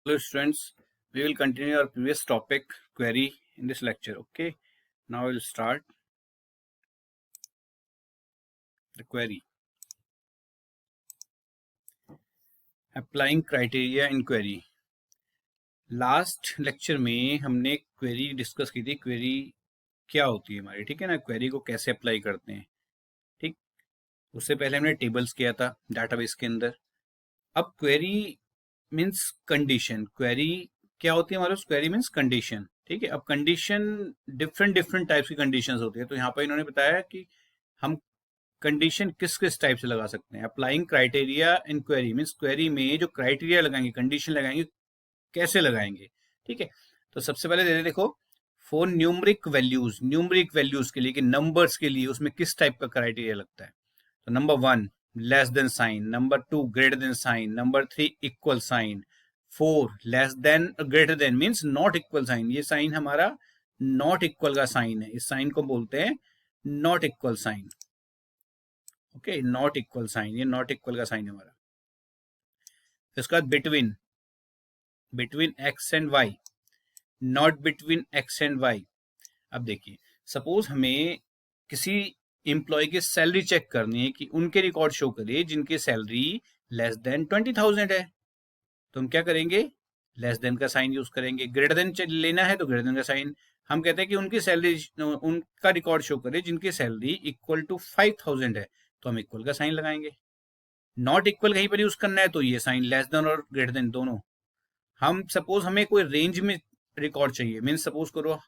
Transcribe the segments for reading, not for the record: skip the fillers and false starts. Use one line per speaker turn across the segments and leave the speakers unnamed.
Hello students, we will continue our previous topic query in this lecture. Okay, now we'll start the query. Applying criteria in query. Last lecture में हमने query discuss की थी. Query क्या होती है हमारी, ठीक है ना. क्वेरी को कैसे अप्लाई करते हैं, ठीक. उससे पहले हमने टेबल्स किया था डाटाबेस के अंदर. अब क्वेरी मीन्स कंडीशन. क्वेरी क्या होती है हमारे पास? क्वेरी मीन्स कंडीशन, ठीक है. अब कंडीशन डिफरेंट टाइप्स की कंडीशंस होती है. तो यहाँ पर इन्होंने बताया कि हम कंडीशन किस किस टाइप से लगा सकते हैं. अप्लाइंग क्राइटेरिया इन क्वेरी मीन्स क्वेरी में जो क्राइटेरिया लगाएंगे, कंडीशन लगाएंगे, कैसे लगाएंगे, ठीक है. तो सबसे पहले दे देखो, फॉर न्यूमरिक वैल्यूज के लिए, कि नंबर्स के लिए उसमें किस टाइप का क्राइटेरिया लगता है. तो number 1 less than sign, number 2 greater than sign, number 3 equal sign, 4 less than greater than means not equal sign. ये साइन हमारा नॉट इक्वल का साइन है. इस साइन को बोलते हैं not equal sign. Okay, not equal sign, ये not equal का साइन है हमारा. इसके बाद between x and Y, not between x and Y. अब देखिए, सपोज हमें किसी एम्प्लॉय की सैलरी चेक करनी है कि उनके रिकॉर्ड शो करे जिनकी सैलरी लेस देन 20,000 है. तो हम क्या करेंगे? लेस देन का साइन यूज करेंगे. ग्रेटर देन लेना है तो ग्रेटर देन का साइन. हम कहते हैं कि उनकी सैलरी, उनका रिकॉर्ड शो करे जिनकी सैलरी इक्वल टू 5,000 है, तो हम इक्वल का साइन लगाएंगे. नॉट इक्वल कहीं पर यूज करना है तो ये साइन, लेस देन और ग्रेटर देन दोनों. हम सपोज हमें कोई रेंज में रिकॉर्ड चाहिए, मीन सपोज करो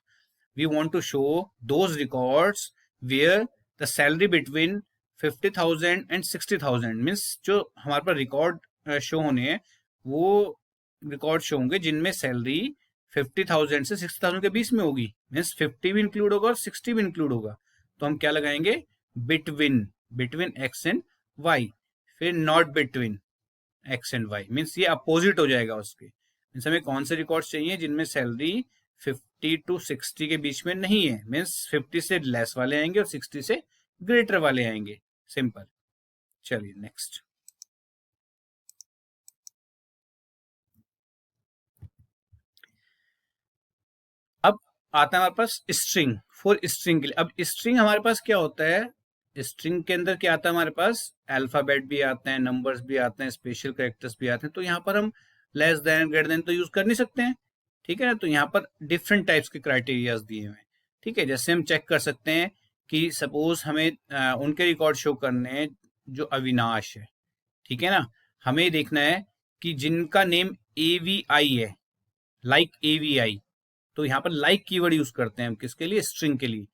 we want to show those records where the salary between 50,000 and 60,000. Means जो हमारे पास रिकॉर्ड शो होने हैं वो रिकॉर्ड शो होंगे जिनमें सैलरी 50,000 से 60,000 के बीच में होगी. मीन्स 50 भी इंक्लूड होगा और 60 भी इंक्लूड होगा. तो हम क्या लगाएंगे? Between x and y. फिर not between x and y, means ये अपोजिट हो जाएगा उसके. मीन्स हमें कौन से रिकॉर्ड्स चाहिए जिनमें सैलरी 50 to 60 के बीच में नहीं है. मीन्स 50 से लेस वाले आएंगे और 60 से ग्रेटर वाले आएंगे. सिंपल. चलिए नेक्स्ट. अब आता है हमारे पास स्ट्रिंग. फॉर स्ट्रिंग के लिए, अब स्ट्रिंग हमारे पास क्या होता है? स्ट्रिंग के अंदर क्या आता है हमारे पास? अल्फाबेट भी आते हैं, नंबर्स भी आते हैं, स्पेशल कैरेक्टर्स भी आते हैं. तो यहाँ पर हम लेस देन, ग्रेटर देन तो यूज कर नहीं सकते हैं, ठीक है ना. तो यहाँ पर डिफरेंट टाइप्स के क्राइटेरियाज दिए हुए हैं, ठीक है. जैसे हम चेक कर सकते हैं कि सपोज हमें उनके रिकॉर्ड शो करने हैं जो अविनाश है, ठीक है ना. हमें देखना है कि जिनका नेम AVI है, लाइक AVI. तो यहाँ पर लाइक कीवर्ड यूज करते हैं हम किसके लिए? स्ट्रिंग के लिए.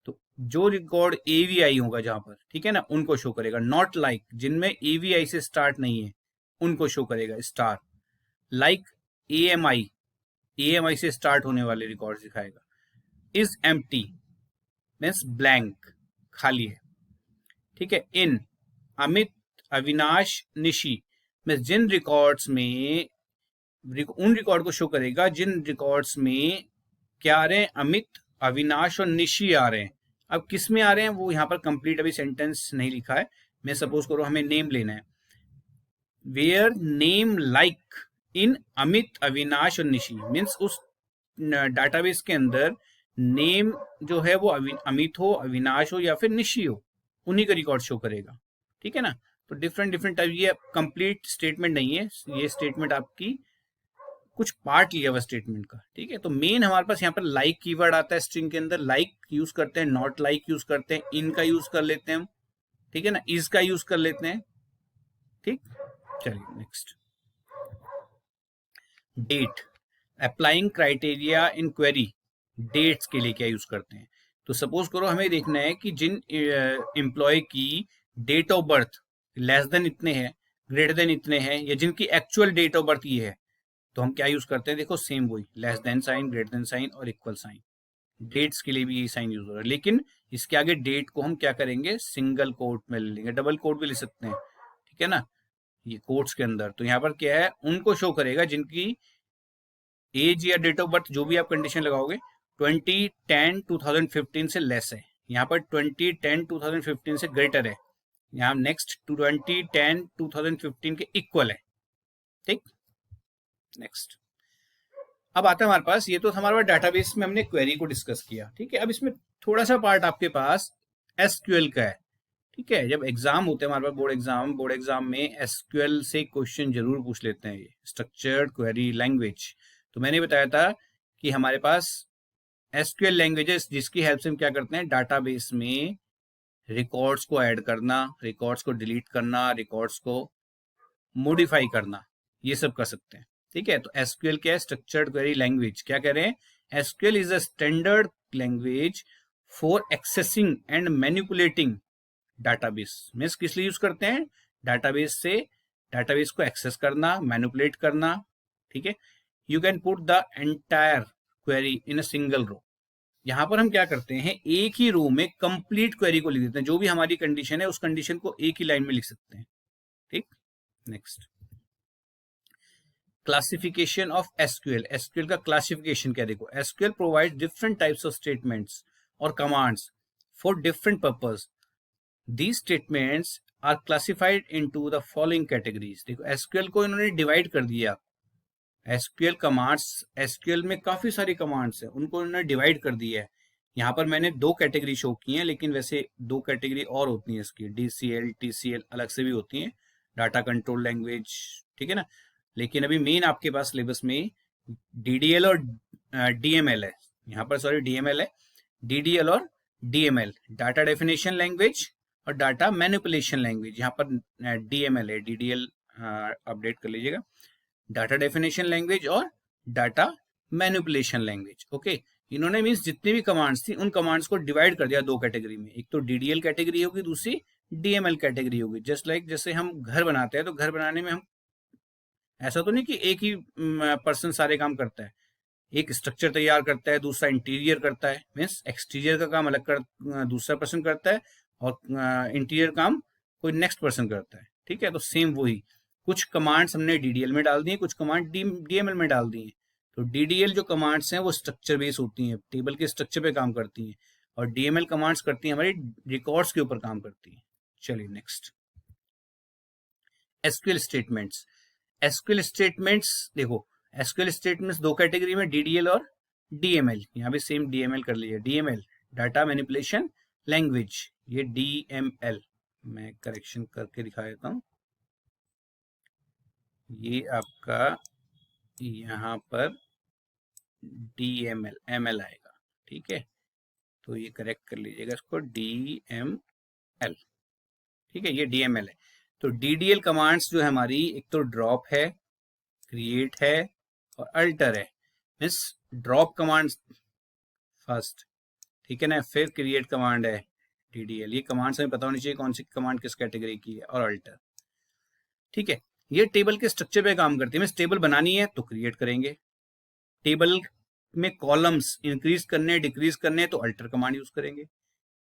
तो जो रिकॉर्ड AVI होगा जहां पर, ठीक है ना, उनको शो करेगा. नॉट लाइक, जिनमें AVI से स्टार्ट नहीं है उनको शो करेगा स्टार. लाइक AMI से स्टार्ट होने वाले रिकॉर्ड दिखाएगा. इज एम्प्टी मीन्स ब्लैंक, खाली है, ठीक है. इन अमित, अविनाश, निशी में जिन रिकॉर्ड्स में, उन रिकॉर्ड को शो करेगा जिन रिकॉर्ड्स में क्या आ रहे हैं? अमित, अविनाश और निशी आ रहे हैं. अब किस में आ रहे हैं वो यहाँ पर कंप्लीट अभी सेंटेंस नहीं लिखा है. मैं सपोज करो हमें नेम लेना है, where name like in Amit, Avinash और निशी. मीन्स उस डाटाबेस के अंदर नेम जो है वो अमित हो, अविनाश हो या फिर निशी हो, उन्हीं का रिकॉर्ड शो करेगा, ठीक है ना. तो डिफरेंट टाइप, ये कंप्लीट स्टेटमेंट नहीं है, ये स्टेटमेंट आपकी कुछ पार्ट लिया हुआ स्टेटमेंट का, ठीक है. तो मेन हमारे पास यहाँ पर लाइक कीवर्ड आता है स्ट्रिंग के अंदर. लाइक यूज करते हैं, नॉट लाइक यूज करते हैं, इन का यूज कर लेते हैं हम, ठीक है ना, इज का यूज कर लेते हैं, ठीक. चलिए नेक्स्ट. डेट. अप्लाइंग क्राइटेरिया इन क्वेरी. डेट्स के लिए क्या यूज करते हैं? तो सपोज करो हमें देखना है कि जिन एम्प्लॉय की date of birth less than इतने हैं, ग्रेटर देन इतने हैं, या जिनकी एक्चुअल डेट ऑफ बर्थ ये है, तो हम क्या यूज करते हैं? देखो सेम वही, less than sign, greater than sign और इक्वल साइन. डेट्स के लिए भी ये साइन यूज हो रहा है, लेकिन इसके आगे डेट को हम क्या करेंगे? सिंगल कोट में ले लेंगे, डबल कोट भी ले सकते हैं, ठीक है ना, ये कोट्स के अंदर. तो यहाँ पर क्या है? उनको शो करेगा जिनकी एज या डेट ऑफ बर्थ, जो भी आप कंडीशन लगाओगे, 2010-2015 से लेस है. यहाँ पर 2010-2015 से ग्रेटर है. यहाँ नेक्स्ट 2010-2015 के इक्वल है, ठीक. नेक्स्ट. अब आता है हमारे पास, ये तो हमारे पास डाटाबेस में हमने क्वेरी को डिस्कस किया, ठीक है। अब इसमें थोड़ा सा पार्ट आपके पास एसक्यूएल का है, ठीक है। जब एग्जाम होते हैं हमारे पास, बोर्ड एग्जाम में एसक्यूएल से क्वेश्चन जरूर पूछ लेते हैं, ये स्ट्रक्चर्ड क्वेरी लैंग्वेज। तो मैंने बताया था कि हमारे पास एसक्यूएल लैंग्वेजेस जिसकी हेल्प से हम क्या करते हैं, डाटाबेस में रिकॉर्ड्स को ऐड करना, रिकॉर्ड्स को डिलीट करना, रिकॉर्ड्स को मॉडिफाई करना, ये सब कर सकते हैं, ठीक है। तो एसक्यूएल क्या है, स्ट्रक्चर्ड क्वेरी लैंग्वेज। क्या कह रहे हैं, SQL is a standard language for accessing and manipulating database. Means किस लिए यूज करते हैं, डाटाबेस से डाटाबेस को एक्सेस करना, मैनिपुलेट करना, ठीक है। You can put the entire query in a single row. यहां पर हम क्या करते हैं, एक ही रो में कंप्लीट क्वेरी को लिख देते हैं, जो भी हमारी कंडीशन है उस कंडीशन को एक ही लाइन में लिख सकते हैं, ठीक। Next, classification of SQL. SQL का क्लासिफिकेशन क्या, देखो, SQL provide different types of statements और commands for different purpose. These statements are classified into the following categories। देखो, एसक्यूएल को इन्होंने डिवाइड कर दिया। एसक्यूएल कमांड्स, एसक्यूएल में काफी सारी कमांड्स है, उनको इन्होंने डिवाइड कर दिया है। यहाँ पर मैंने दो कैटेगरी शो की हैं, लेकिन वैसे दो कैटेगरी और होती हैं इसकी, डीसीएल टीसीएल अलग से भी होती हैं, डाटा कंट्रोल लैंग्वेज, ठीक है ना। लेकिन अभी मेन आपके पास सिलेबस में डीडीएल और डीएमएल है। यहाँ पर सॉरी डीएमएल है, डीडीएल और डीएमएल, डाटा डेफिनेशन लैंग्वेज और डाटा मैनिपुलेशन लैंग्वेज। यहाँ पर डीएमएल है, डीडीएल अपडेट कर लीजिएगा, डाटा डेफिनेशन लैंग्वेज और डाटा मैनिपुलेशन लैंग्वेज, ओके। इन्होंने मीन्स जितनी भी कमांड्स थी उन कमांड्स को डिवाइड कर दिया दो कैटेगरी में, एक तो डीडीएल कैटेगरी होगी, दूसरी डीएमएल कैटेगरी होगी। जस्ट लाइक जैसे हम घर बनाते हैं, तो घर बनाने में हम ऐसा तो नहीं कि एक ही पर्सन सारे काम करता है, एक स्ट्रक्चर तैयार करता है, दूसरा इंटीरियर करता है, मीन्स एक्सटीरियर का काम अलग दूसरा पर्सन करता है, और इंटीरियर काम कोई नेक्स्ट पर्सन करता है, ठीक है। तो सेम वही, कुछ कमांड्स हमने डीडीएल में डाल दी हैं, कुछ कमांड डीएमएल में डाल दी हैं। तो डीडीएल जो कमांड्स हैं वो स्ट्रक्चर बेस होती हैं, टेबल के स्ट्रक्चर पे काम करती हैं, और डीएमएल कमांड्स करती हैं हमारी रिकॉर्ड्स के ऊपर काम करती हैं। चलिए next, SQL statements. SQL statements देखो, एसक्यूएल स्टेटमेंट्स दो कैटेगरी में, डीडीएल और डीएमएल। यहाँ भी सेम डीएमएल कर लीजिए, डीएमएल डाटा मैनिपुलेशन लैंग्वेज, ये डीएमएल, मैं करेक्शन करके दिखा देता हूँ, ये आपका यहाँ पर डीएमएल एमएल आएगा, ठीक है। तो ये करेक्ट कर लीजिएगा इसको, डीएमएल, ठीक है, ये डीएमएल है। तो डीडीएल कमांड्स जो है हमारी, एक तो ड्रॉप है, क्रिएट है और अल्टर है। मीन्स ड्रॉप कमांड फर्स्ट, ठीक है ना, फिर क्रिएट कमांड है डीडीएल। ये कमांड्स हमें पता होनी चाहिए कौन सी कमांड किस कैटेगरी की है, और अल्टर, ठीक है। ये टेबल के स्ट्रक्चर पे काम करती है। मीन्स टेबल बनानी है तो क्रिएट करेंगे, टेबल में कॉलम्स इंक्रीज करने डिक्रीज करने तो अल्टर कमांड यूज करेंगे,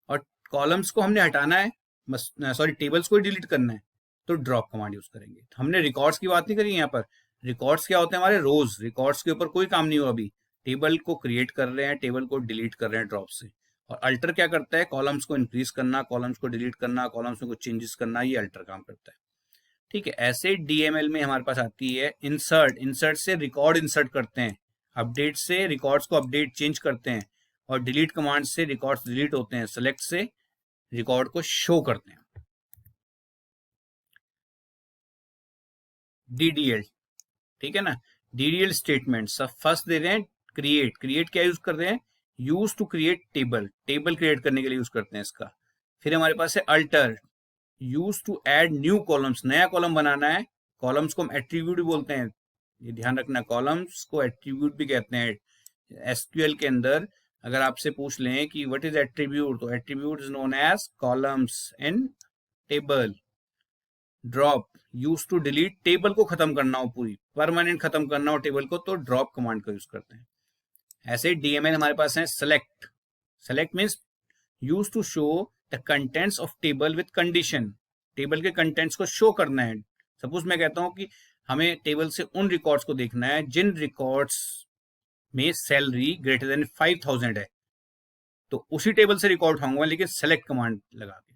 और कॉलम्स को हमने हटाना है, सॉरी टेबल्स को डिलीट करना है तो ड्रॉप कमांड यूज करेंगे। हमने रिकॉर्ड्स की बात नहीं करी यहाँ पर। रिकॉर्ड्स क्या होते हैं हमारे, रोज। रिकॉर्ड्स के ऊपर कोई काम नहीं हुआ अभी, टेबल को क्रिएट कर रहे हैं, टेबल को डिलीट कर रहे हैं ड्रॉप से। और अल्टर क्या करता है, कॉलम्स को इंक्रीज करना, कॉलम्स को डिलीट करना, कॉलम्स में कुछ चेंजेस करना, ये अल्टर काम करता है, ठीक है। ऐसे डीएमएल में हमारे पास आती है इंसर्ट। इंसर्ट से रिकॉर्ड इंसर्ट करते हैं, अपडेट से रिकॉर्ड्स को अपडेट चेंज करते हैं, और डिलीट कमांड से रिकॉर्ड्स डिलीट होते हैं, सेलेक्ट से रिकॉर्ड को शो करते हैं। डीडीएल, ठीक है ना, डीडीएल स्टेटमेंट सब फर्स्ट दे रहे हैं क्रिएट। क्रिएट क्या यूज कर रहे हैं, use to create table, table create करने के लिए यूज करते हैं इसका। फिर हमारे पास है alter, use to add new columns, नया कॉलम बनाना है। कॉलम्स को हम एट्रीब्यूट भी बोलते हैं, ये ध्यान रखना, कॉलम्स को एट्रीब्यूट भी कहते हैं एसक्यूएल के अंदर। अगर आपसे पूछ लें कि व्हाट इज एट्रीब्यूट, तो attribute is known as columns in table. Drop, use to delete, table को खत्म करना हो, पूरी परमानेंट खत्म करना हो टेबल को, तो ड्रॉप कमांड का यूज करते हैं। ऐसे डीएमएल हमारे पास है select. Select means use to show the contents of table with condition, table के कंटेंट्स को शो करना है। सपोज मैं कहता हूं कि हमें टेबल से उन रिकॉर्ड्स को देखना है जिन रिकॉर्ड्स में सैलरी ग्रेटर देन 5000 है, तो उसी टेबल से रिकॉर्ड उठाऊंगा, लेकिन सेलेक्ट कमांड लगा के,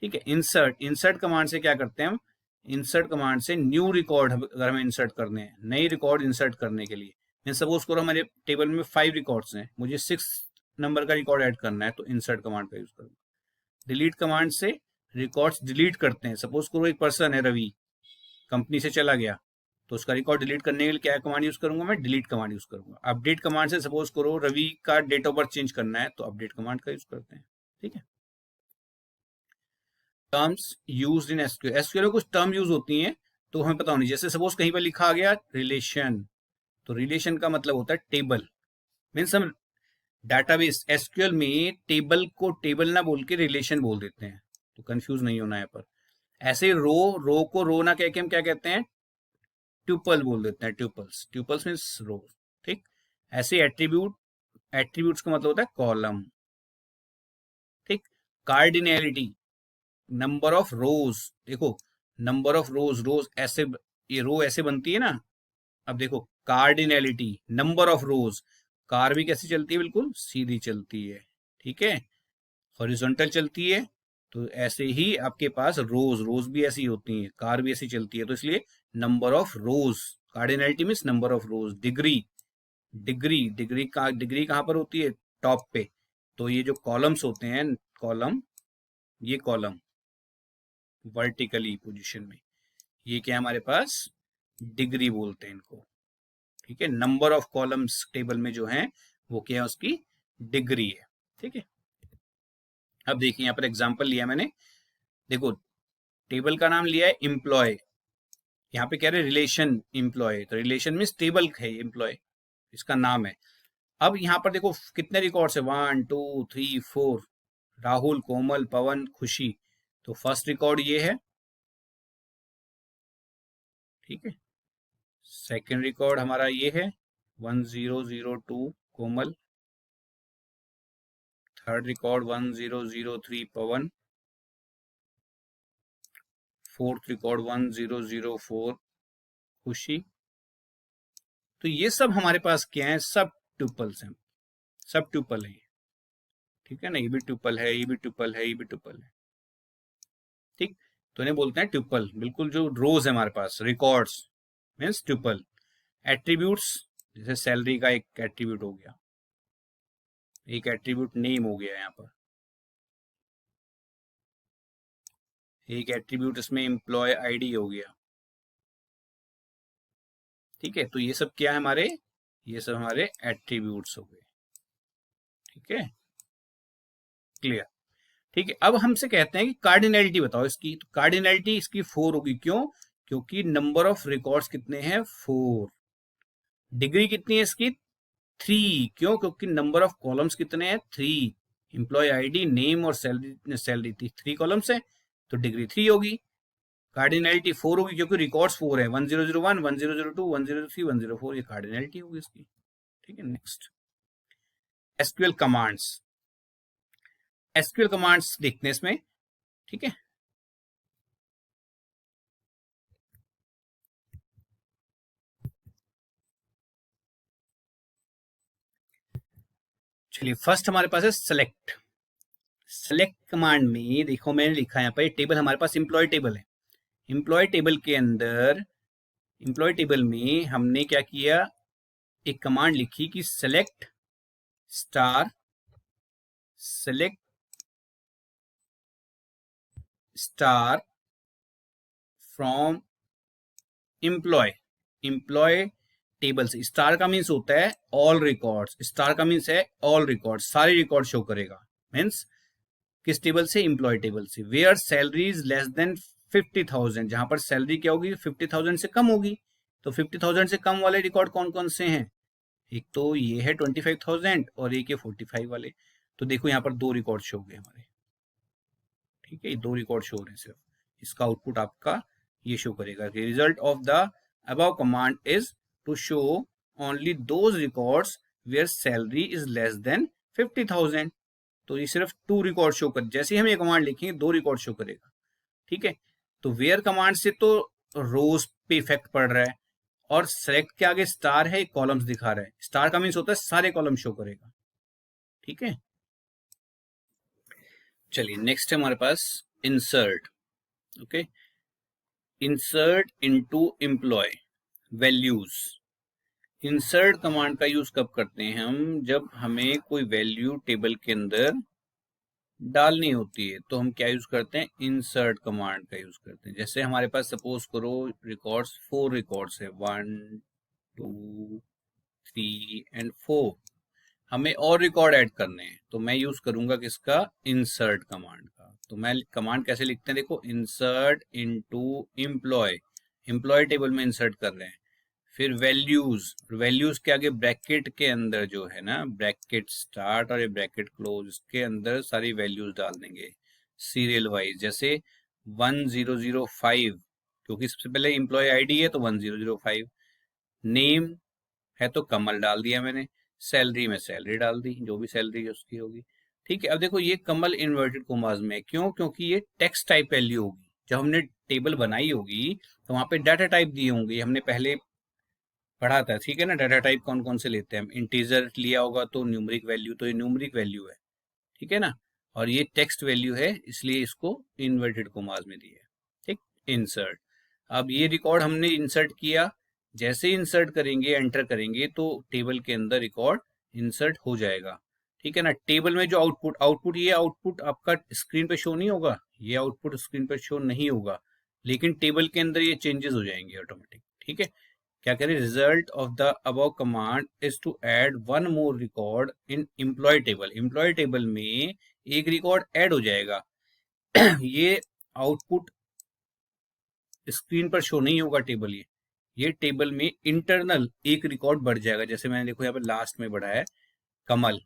ठीक है। इंसर्ट, इंसर्ट कमांड से क्या करते हैं हम, इंसर्ट कमांड से न्यू रिकॉर्ड अगर हमें इंसर्ट करने हैं, नई रिकॉर्ड इंसर्ट करने के लिए, मैं सपोज करो हमारे टेबल में 5 रिकॉर्ड्स हैं, मुझे 6 नंबर का रिकॉर्ड ऐड करना है, तो इंसर्ट कमांड का यूज करूंगा। डिलीट कमांड से रिकॉर्ड्स डिलीट करते हैं। सपोज करो एक पर्सन है रवि, कंपनी से चला गया, तो उसका रिकॉर्ड डिलीट करने के लिए क्या कमांड यूज करूंगा मैं? डिलीट कमांड यूज करूंगा। अपडेट कमांड से सपोज करो रवि का डेट ऑफ बर्थ चेंज करना है, तो अपडेट कमांड का यूज करते हैं। ठीक है। Terms used in SQL, SQL में कुछ टर्म यूज होती हैं तो हमें पता होनी। जैसे सपोज कहीं पर लिखा आ गया रिलेशन, तो रिलेशन का मतलब होता है टेबल। मीन्स हम डाटाबेस एसक्यूएल में टेबल को टेबल ना बोल के रिलेशन बोल देते हैं, तो कंफ्यूज नहीं होना है पर। ऐसे रो को रो ना कह के हम क्या कहते हैं? ट्यूपल बोल देते हैं। Tuples, tuples means row. ठीक। ऐसे एट्रीब्यूट्स का मतलब होता है कॉलम। ठीक। Cardinality, number of rows. देखो नंबर ऑफ रोज, रोज ऐसे, ये रो ऐसे बनती है ना। अब देखो cardinality, number of rose, car भी कैसी चलती है? बिल्कुल सीधी चलती है। ठीक है। हॉरिजॉन्टल चलती है, तो ऐसे ही आपके पास रोज, रोज भी ऐसी होती हैं, कार भी ऐसी चलती है, तो इसलिए number of rose. Cardinality means number of rose. Degree, degree कहाँ पर होती है? टॉप पे। तो ये जो कॉलम्स होते हैं, कॉलम, ये कॉलम वर्टिकली पोजीशन में, ये क्या है हमारे पास? डिग्री बोलते हैं इनको। ठीक है। नंबर ऑफ कॉलम्स टेबल में जो है वो क्या है? उसकी डिग्री है। ठीक है। अब देखिए यहाँ पर एग्जांपल लिया मैंने। देखो टेबल का नाम लिया है एम्प्लॉय, यहाँ पे कह रहे रिलेशन एम्प्लॉय, तो रिलेशन मीन्स टेबल है एम्प्लॉय, इसका नाम है। अब यहाँ पर देखो कितने रिकॉर्ड्स है? 1 2 3 4, राहुल, कोमल, पवन, खुशी। तो फर्स्ट रिकॉर्ड ये है। ठीक है। सेकंड रिकॉर्ड हमारा ये है 1002 कोमल। थर्ड रिकॉर्ड 1003 पवन। फोर्थ रिकॉर्ड 1004 खुशी। तो ये सब हमारे पास क्या है? सब ट्यूपल्स हैं, सब ट्यूपल है। ठीक है ना, ये भी ट्यूपल है, ये भी ट्यूपल है, ये भी ट्यूपल है। ठीक। तो इन्हें बोलते हैं ट्यूपल। बिल्कुल जो रोज है हमारे पास, रिकॉर्ड्स मीन्स ट्यूपल। एट्रीब्यूट्स, जैसे सैलरी का एक एट्रीब्यूट हो गया, एक एट्रीब्यूट नेम हो गया यहाँ पर, एक एट्रीब्यूट इसमें एम्प्लॉय आईडी हो गया। ठीक है। तो ये सब क्या है हमारे? ये सब हमारे एट्रीब्यूट्स हो गए। ठीक है, क्लियर। ठीक है। अब हमसे कहते हैं कि कार्डिनैलिटी बताओ इसकी, तो कार्डिनैलिटी इसकी 4 होगी। क्यों? क्योंकि नंबर ऑफ रिकॉर्ड्स कितने हैं? 4। डिग्री कितनी है इसकी? 3। क्यों? क्योंकि नंबर ऑफ कॉलम्स कितने हैं? 3। एम्प्लॉय आईडी, नेम और सैलरी, सैलरी थी 3 कॉलम्स है, तो डिग्री 3 होगी। कार्डिनैलिटी 4 होगी क्योंकि रिकॉर्ड्स 4 है, 1001 1002 1003 104, ये कार्डिनैलिटी होगी इसकी। ठीक है। Next, SQL commands. SQL commands देखते हैं इसमें। ठीक है। चलिए फर्स्ट हमारे पास है सेलेक्ट। सेलेक्ट कमांड में देखो मैंने लिखा है यहाँ पर, टेबल हमारे पास एम्प्लॉय टेबल है। एम्प्लॉय टेबल के अंदर, एम्प्लॉय टेबल में हमने क्या किया? एक कमांड लिखी कि select star, select star from employ, employ table से। स्टार का मीन्स होता है ऑल रिकॉर्ड्स, स्टार का मीन्स है ऑल रिकॉर्ड्स, सारे रिकॉर्ड शो करेगा। मीन्स किस टेबल से? एम्प्लॉय टेबल से। Where salary is less than 50,000, जहां पर सैलरी क्या होगी? 50,000 से कम होगी। तो 50,000 से कम वाले रिकॉर्ड कौन कौन से हैं? एक तो ये है 25,000 और एक है 45 वाले। तो देखो यहाँ पर 2 रिकॉर्ड शो हो गए हमारे। ठीक है, ये 2 रिकॉर्ड शो हो रहे हैं सिर्फ। इसका आउटपुट आपका ये शो करेगा। Result of the above command is to show only those records where salary is less than 50,000। तो ये सिर्फ 2 रिकॉर्ड शो कर, जैसे ही हम ये कमांड लिखेंगे 2 रिकॉर्ड शो करेगा। ठीक है। तो वेयर कमांड से तो रोज पे इफेक्ट पड़ रहा है, और सेलेक्ट के आगे स्टार है, कॉलम्स दिखा रहा है। स्टार का मीन्स होता है सारे कॉलम शो करेगा। ठीक है। चलिए नेक्स्ट है हमारे पास insert. Okay, insert into employ values. Insert command का यूज कब करते हैं हम, जब हमें कोई वैल्यू टेबल के अंदर डालनी होती है तो हम क्या यूज करते हैं, इंसर्ट कमांड का यूज करते हैं। जैसे हमारे पास सपोज करो रिकॉर्ड्स 4 रिकॉर्ड्स है, 1 2 3 एंड 4, हमें और रिकॉर्ड ऐड करने हैं तो मैं यूज करूंगा किसका, इंसर्ट कमांड का। तो मैं कमांड कैसे लिखते हैं, देखो insert into employ, employ table में इंसर्ट कर रहे हैं। फिर वैल्यूज, वैल्यूज के आगे ब्रैकेट के अंदर जो है ना, ब्रैकेट स्टार्ट और ये ब्रैकेट क्लोज के अंदर सारी वैल्यूज डाल देंगे सीरियल वाइज। जैसे 1005, क्योंकि सबसे पहले एम्प्लॉय आईडी है तो 1005, नेम है तो कमल डाल दिया मैंने, सैलरी में सैलरी डाल दी, जो भी सैलरी उसकी होगी। ठीक है, अब देखो ये कमल इन्वर्टेड कोमास में है, क्यों, क्योंकि ये टेक्स्ट टाइप वैल्यू होगी। जब हमने टेबल बनाई होगी तो वहां पे डाटा टाइप दिए होंगे, हमने पहले पढ़ा था, ठीक है ना, डाटा टाइप कौन कौन से लेते हैं हम। इंटीजर लिया होगा तो न्यूमरिक वैल्यू, तो ये न्यूमरिक वैल्यू है, ठीक है ना। और ये टेक्स्ट वैल्यू है, इसलिए इसको इन्वर्टेड कोमास में दिया है। ठीक, इंसर्ट। अब ये रिकॉर्ड हमने इंसर्ट किया, जैसे इंसर्ट करेंगे, एंटर करेंगे तो टेबल के अंदर रिकॉर्ड इंसर्ट हो जाएगा। ठीक है ना। टेबल में जो आउटपुट, ये आउटपुट आपका स्क्रीन पे शो नहीं होगा, ये आउटपुट स्क्रीन पर शो नहीं होगा, लेकिन टेबल के अंदर ये चेंजेस हो जाएंगे ऑटोमेटिक। ठीक है, क्या करें, result of the above command is to add one more record in employ table. Employ table में एक रिकॉर्ड ऐड हो जाएगा। ये आउटपुट स्क्रीन पर शो नहीं होगा टेबल, ये टेबल में इंटरनल एक रिकॉर्ड बढ़ जाएगा। जैसे मैंने देखो यहाँ पर लास्ट में बढ़ा है कमल,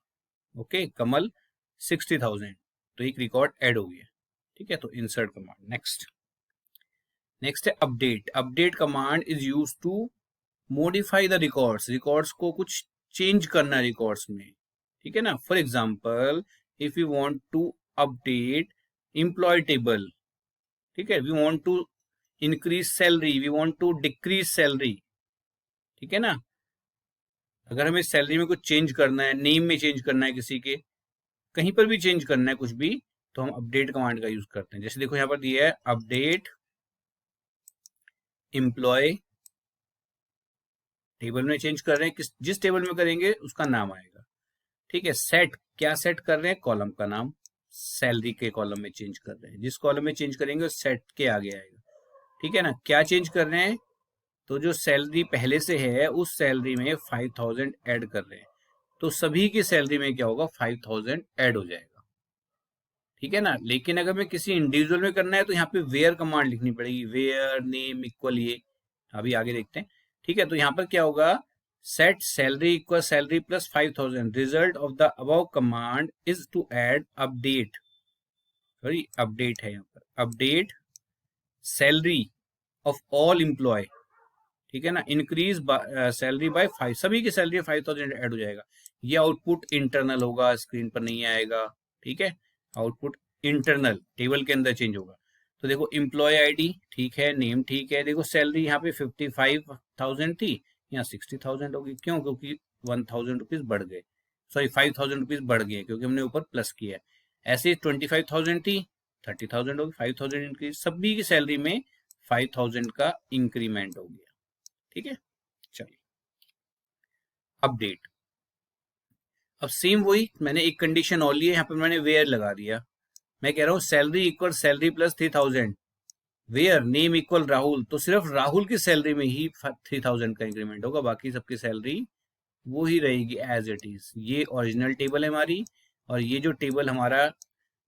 ओके, कमल 60,000, तो एक रिकॉर्ड ऐड हो गया। ठीक है, तो इंसर्ट कमांड। नेक्स्ट है update. Update command is use to modify the records, records को कुछ चेंज करना है रिकॉर्ड्स में। ठीक है ना। For example, if you want to update employ table, ठीक है, we want to increase salary, we want to decrease salary, ठीक है ना। अगर हमें सैलरी में कुछ चेंज करना है, नेम में चेंज करना है, किसी के कहीं पर भी चेंज करना है कुछ भी, तो हम अपडेट कमांड का यूज करते हैं। जैसे देखो यहाँ पर दिया है अपडेट एम्प्लॉय टेबल में चेंज कर रहे हैं, जिस टेबल में करेंगे उसका नाम आएगा। ठीक है, सेट, क्या सेट कर रहे हैं, कॉलम का नाम, सैलरी के कॉलम में चेंज कर रहे हैं, जिस कॉलम में चेंज करेंगे उस सेट के आगे आएगा। ठीक है ना। क्या चेंज कर रहे हैं, तो जो सैलरी पहले से है उस सैलरी में 5,000 ऐड कर रहे हैं, तो सभी की सैलरी में क्या होगा, 5,000 ऐड हो जाएगा। ठीक है ना। लेकिन अगर मैं किसी इंडिविजुअल में करना है तो यहाँ पे वेयर कमांड लिखनी पड़ेगी, वेयर नेम इक्वल ये, अभी आगे देखते हैं। ठीक है, तो यहाँ पर क्या होगा, set salary equal salary plus 5,000, result of the above command is to add update, sorry update है यहाँ पर, update salary of all employ, ठीक है ना, इंक्रीज सैलरी बाय 5, सभी की सैलरी 5,000 ऐड हो जाएगा। ये आउटपुट इंटरनल होगा, स्क्रीन पर नहीं आएगा। ठीक है, आउटपुट इंटरनल टेबल के अंदर चेंज होगा। तो देखो एम्प्लॉय आईडी ठीक है, नेम ठीक है, देखो सैलरी यहाँ पे 55,000 थी, यहाँ 60,000 होगी, क्यों, क्योंकि 1,000 रुपीज बढ़ गए, सॉरी 5,000 रुपीज बढ़ गए, क्योंकि हमने ऊपर प्लस किया है। ऐसे 25,000 थी, 30,000 होगी, 5,000 इंक्रीज, सभी की सैलरी में 5,000 का इंक्रीमेंट हो गया। ठीक है, चलिए अपडेट। अब सेम वही, मैंने एक कंडीशन और ली है, यहाँ पे मैंने वेयर लगा दिया। मैं कह रहा हूँ salary equal salary plus 3,000, where name equal Rahul, तो सिर्फ राहुल की सैलरी में ही 3,000 का इंक्रीमेंट होगा, बाकी सबकी सैलरी वो ही रहेगी एज इट इज। ये ओरिजिनल टेबल है हमारी, और ये जो टेबल हमारा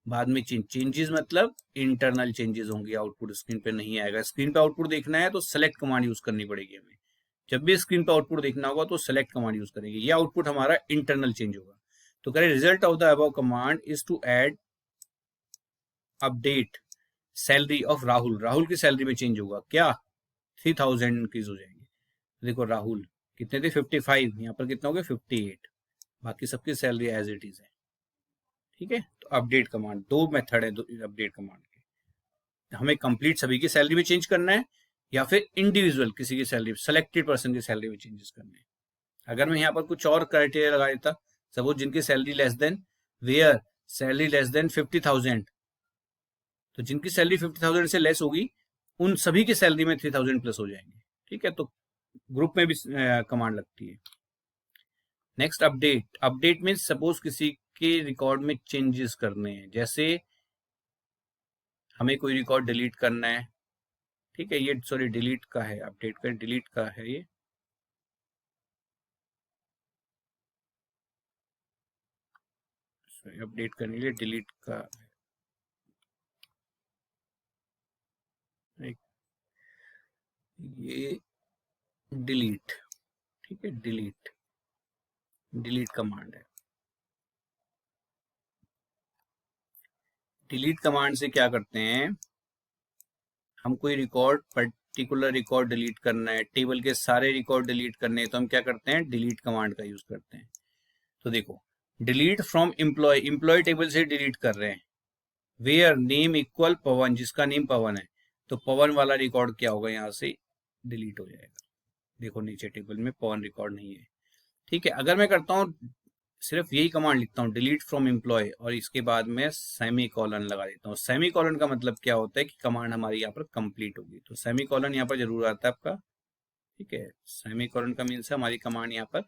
बाद में चेंजेस मतलब इंटरनल चेंजेस होंगे, आउटपुट स्क्रीन पे नहीं आएगा। स्क्रीन पे आउटपुट देखना है तो सेलेक्ट कमांड यूज करनी पड़ेगी हमें, जब भी स्क्रीन पे आउटपुट देखना होगा तो सेलेक्ट कमांड यूज करेंगे, ये आउटपुट हमारा इंटरनल चेंज होगा। तो करें result of the above command is to add update salary of Rahul, Rahul की सैलरी में चेंज होगा, क्या 3,000 इंक्रीज हो जाएंगे। देखो राहुल कितने थे 55, यहाँ पर कितना हो गया 58, बाकी सबकी सैलरी एज इट इज है। ठीक है, तो अपडेट कमांड, दो मेथड है अपडेट कमांड के, हमें कंप्लीट सभी की सैलरी में चेंज करना है, या फिर इंडिविजुअल किसी की सैलरी, सेलेक्टेड पर्सन की सैलरी में चेंजेस करने हैं। अगर मैं यहाँ पर कुछ और क्राइटेरिया लगा देता, सपोज जिनकी salary less than, where salary less than 50,000, तो जिनकी सैलरी 50,000 से लेस होगी उन सभी की सैलरी में 3,000 प्लस हो जाएंगे। ठीक है, तो ग्रुप में भी कमांड लगती है। Next update. Update means suppose किसी के रिकॉर्ड में चेंजेस करने हैं, जैसे हमें कोई रिकॉर्ड डिलीट करना है, ठीक है, ये सॉरी डिलीट का है, अपडेट का डिलीट का है, ये सॉरी अपडेट करने के लिए डिलीट का है, ये डिलीट, ठीक है, डिलीट, डिलीट कमांड है। डिलीट कमांड से क्या करते हैं, हम कोई रिकॉर्ड पर्टिकुलर रिकॉर्ड डिलीट करना है, टेबल के सारे रिकॉर्ड डिलीट करने हैं, तो हम क्या करते हैं, डिलीट कमांड का यूज करते हैं। तो देखो, delete from employ, employ table से डिलीट कर रहे हैं, वेयर नेम इक्वल पवन, जिसका नेम पवन है, तो पवन वाला रिकॉर्ड क्या होगा, यहाँ से डिलीट हो जाएगा। देखो नीचे टेबल में पवन रिकॉर्ड नहीं है, ठीक है। अगर मैं करता हूँ, सिर्फ यही कमांड लिखता हूँ, डिलीट फ्रॉम एम्प्लॉय, और इसके बाद में सेमी कॉलन लगा देता हूँ। सेमी कॉलन का मतलब क्या होता है कि कमांड हमारी यहाँ पर कंप्लीट होगी, तो सेमी कॉलन यहाँ पर जरूर आता है आपका, ठीक है। सेमी कॉलन का मीन्स है हमारी कमांड यहाँ पर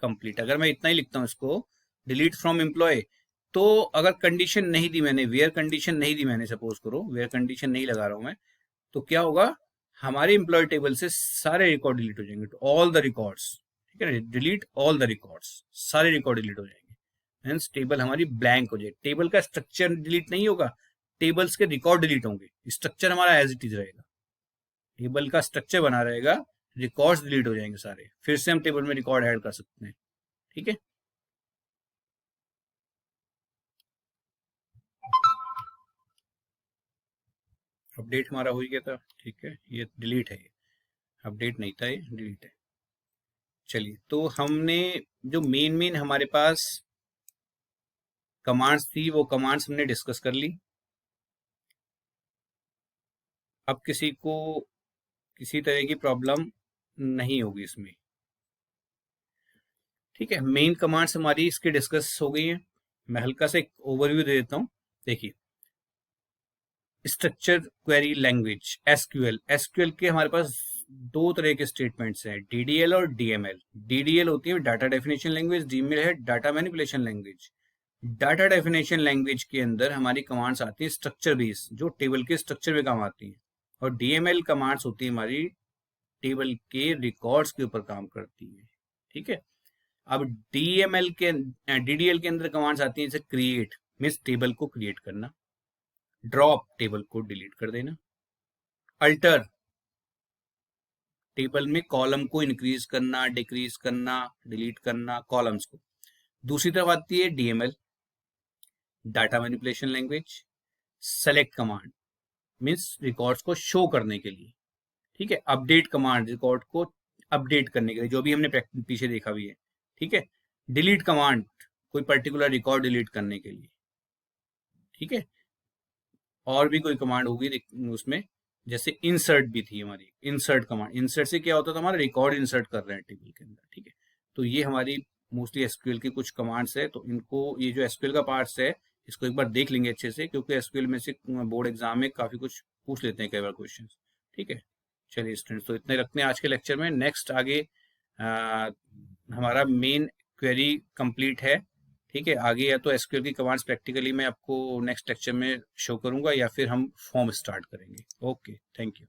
कंप्लीट। अगर मैं इतना ही लिखता हूँ इसको, डिलीट फ्रॉम एम्प्लॉय, तो अगर कंडीशन नहीं दी मैंने, वेयर कंडीशन नहीं दी मैंने, सपोज करो वेयर कंडीशन नहीं लगा रहा हूं मैं, तो क्या होगा, हमारे एम्प्लॉय टेबल से सारे रिकॉर्ड डिलीट हो जाएंगे, ऑल द रिकॉर्ड्स, ठीक है, डिलीट ऑल द रिकॉर्ड्स, सारे रिकॉर्ड डिलीट हो जाएंगे, मीन्स टेबल हमारी ब्लैंक हो जाएगी। टेबल का स्ट्रक्चर डिलीट नहीं होगा, टेबल्स के रिकॉर्ड डिलीट होंगे, स्ट्रक्चर हमारा एज इट इज रहेगा, टेबल का स्ट्रक्चर बना रहेगा, रिकॉर्ड्स डिलीट हो जाएंगे सारे, फिर से हम टेबल में रिकॉर्ड ऐड कर सकते हैं, ठीक है। अपडेट हमारा हो ही गया था, ठीक है, ये डिलीट है, अपडेट नहीं था, ये डिलीट है। चलिए, तो हमने जो मेन मेन हमारे पास कमांड्स थी, वो कमांड्स हमने डिस्कस कर ली। अब किसी को किसी तरह की प्रॉब्लम नहीं होगी इसमें, ठीक है। मेन कमांड्स हमारी इसकी डिस्कस हो गई हैं। मैं हल्का से एक ओवरव्यू दे देता हूँ। देखिए, structure query language SQL, SQL के हमारे पास दो तरह के स्टेटमेंट्स हैं, डीडीएल और डीएमएल। डीडीएल होती है डाटा डेफिनेशन लैंग्वेज, डीएमएल है data manipulation language. Data definition language के अंदर हमारी कमांड्स आती है स्ट्रक्चर बेस, जो टेबल के स्ट्रक्चर में काम आती है, और डीएमएल कमांड्स होती है हमारी टेबल के रिकॉर्ड्स के ऊपर काम करती है, ठीक है। अब डीएमएल के डीडीएल के अंदर कमांड्स आती है, जैसे क्रिएट मीन्स टेबल को क्रिएट करना, ड्रॉप टेबल को डिलीट कर देना, अल्टर टेबल में कॉलम को इंक्रीज करना, डिक्रीज करना, डिलीट करना कॉलम्स को। दूसरी तरफ आती है DML, data manipulation language, select command means records को शो करने के लिए, ठीक है। अपडेट कमांड रिकॉर्ड को अपडेट करने के लिए, जो भी हमने पीछे देखा भी है, ठीक है। डिलीट कमांड कोई पर्टिकुलर रिकॉर्ड डिलीट करने के लिए, ठीक है। और भी कोई कमांड होगी उसमें, जैसे इंसर्ट भी थी हमारी, इंसर्ट कमांड, इंसर्ट से क्या होता था, हमारा रिकॉर्ड इंसर्ट कर रहे हैं टेबल के अंदर, ठीक है। तो ये हमारी मोस्टली एसक्यूएल की कुछ कमांड्स है, तो इनको, ये जो एसक्यूएल का पार्ट्स है, इसको एक बार देख लेंगे अच्छे से, क्योंकि एसक्यूएल में से बोर्ड एग्जाम में काफी कुछ पूछ लेते हैं कई बार क्वेश्चन, ठीक है। चलिए स्टूडेंट्स, तो इतने रखते हैं आज के लेक्चर में। नेक्स्ट आगे हमारा मेन क्वेरी कंप्लीट है, ठीक है। आगे या तो एसक्यूएल की कमांड्स प्रैक्टिकली मैं आपको नेक्स्ट लेक्चर में शो करूंगा, या फिर हम फॉर्म स्टार्ट करेंगे। Okay, thank you.